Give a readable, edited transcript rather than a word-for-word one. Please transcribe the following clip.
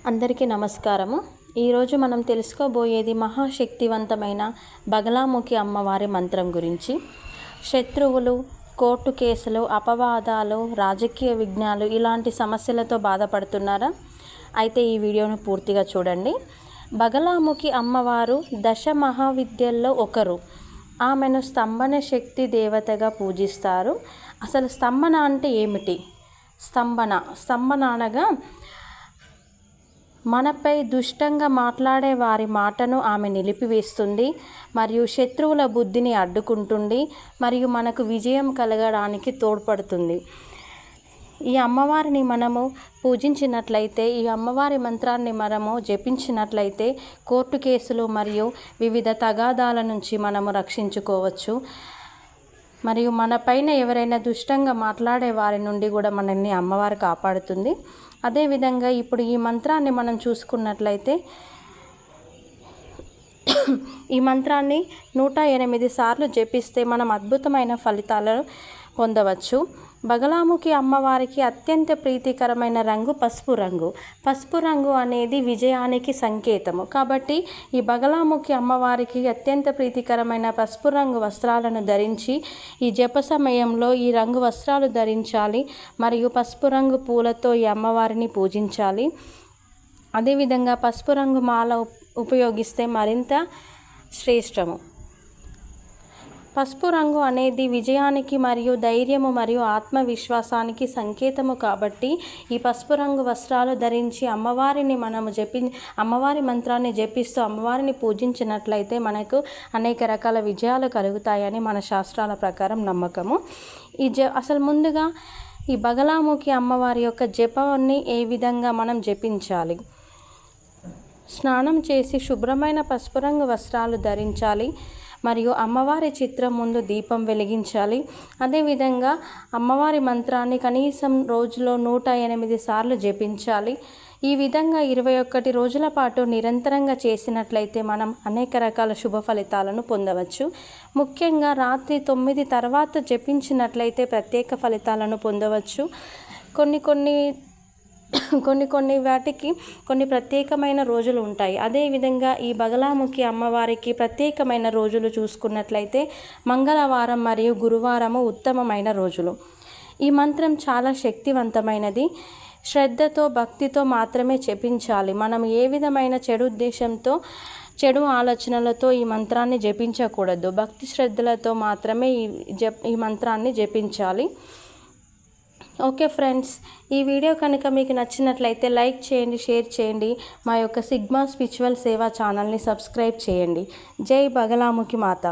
అందరికీ నమస్కారము. ఈరోజు మనం తెలుసుకోబోయేది మహాశక్తివంతమైన బగలాముఖి అమ్మవారి మంత్రం గురించి. శత్రువులు, కోర్టు కేసులు, అపవాదాలు, రాజకీయ విఘ్నాలు ఇలాంటి సమస్యలతో బాధపడుతున్నారా? అయితే ఈ వీడియోను పూర్తిగా చూడండి. బగలాముఖి అమ్మవారు దశ మహావిద్యల్లో ఒకరు. ఆమెను స్తంభన శక్తి దేవతగా పూజిస్తారు. అసలు స్తంభన అంటే ఏమిటి? స్తంభన అనగా మనపై దుష్టంగా మాట్లాడే వారి మాటను ఆమె నిలిపివేస్తుంది, మరియు శత్రువుల బుద్ధిని అడ్డుకుంటుంది, మరియు మనకు విజయం కలగడానికి తోడ్పడుతుంది. ఈ అమ్మవారిని మనము పూజించినట్లయితే, ఈ అమ్మవారి మంత్రాన్ని మనము జపించినట్లయితే కోర్టు కేసులు మరియు వివిధ తగాదాల నుంచి మనము రక్షించుకోవచ్చు. మరియు మన పైన ఎవరైనా దుష్టంగా మాట్లాడే వారి నుండి కూడా మనల్ని అమ్మవారు కాపాడుతుంది. అదేవిధంగా ఇప్పుడు ఈ మంత్రాన్ని మనం చూసుకున్నట్లయితే ఈ మంత్రాన్ని 108 సార్లు జపిస్తే మనం అద్భుతమైన ఫలితాలను పొందవచ్చు. బగలాముఖి అమ్మవారికి అత్యంత ప్రీతికరమైన రంగు పసుపు రంగు. పసుపు రంగు అనేది విజయానికి సంకేతము. కాబట్టి ఈ బగలాముఖి అమ్మవారికి అత్యంత ప్రీతికరమైన పసుపు రంగు వస్త్రాలను ధరించి ఈ జప సమయంలో ఈ రంగు వస్త్రాలు ధరించాలి, మరియు పసుపు రంగు పూలతో ఈ అమ్మవారిని పూజించాలి. అదేవిధంగా పసుపు రంగు మాల ఉపయోగిస్తే మరింత శ్రేష్టము. పసుపు రంగు అనేది విజయానికి మరియు ధైర్యము మరియు ఆత్మవిశ్వాసానికి సంకేతము. కాబట్టి ఈ పసుపు రంగు వస్త్రాలు ధరించి అమ్మవారిని మనము అమ్మవారి మంత్రాన్ని జపిస్తూ అమ్మవారిని పూజించినట్లయితే మనకు అనేక రకాల విజయాలు కలుగుతాయని మన శాస్త్రాల ప్రకారం నమ్మకము. అసలు ముందుగా ఈ బగలాముఖి అమ్మవారి యొక్క జపాన్ని ఏ విధంగా మనం జపించాలి? స్నానం చేసి శుభ్రమైన పసుపు రంగు వస్త్రాలు ధరించాలి, మరియు అమ్మవారి చిత్రం ముందు దీపం వెలిగించాలి. అదేవిధంగా అమ్మవారి మంత్రాన్ని కనీసం రోజులో 108 సార్లు జపించాలి. ఈ విధంగా 21 రోజుల పాటు నిరంతరంగా చేసినట్లయితే మనం అనేక రకాల శుభ ఫలితాలను పొందవచ్చు. ముఖ్యంగా రాత్రి 9 తర్వాత జపించినట్లయితే ప్రత్యేక ఫలితాలను పొందవచ్చు. కొన్ని వాటికి కొన్ని ప్రత్యేకమైన రోజులు ఉంటాయి. అదేవిధంగా ఈ బగలాముఖి అమ్మవారికి ప్రత్యేకమైన రోజులు చూసుకున్నట్లయితే మంగళవారం మరియు గురువారము ఉత్తమమైన రోజులు. ఈ మంత్రం చాలా శక్తివంతమైనది. శ్రద్ధతో, భక్తితో మాత్రమే జపించాలి. మనం ఏ విధమైన చెడు ఉద్దేశంతో, చెడు ఆలోచనలతో ఈ మంత్రాన్ని జపించకూడదు. భక్తి శ్రద్ధలతో మాత్రమే ఈ మంత్రాన్ని జపించాలి. ఓకే ఫ్రెండ్స్, ఈ వీడియో కనుక మీకు నచ్చినట్లయితే లైక్ చేయండి, షేర్ చేయండి. మా యొక్క సిగ్మా స్పిరిచువల్ సేవా ఛానల్ని సబ్స్క్రైబ్ చేయండి. జై బగలాముఖి మాత.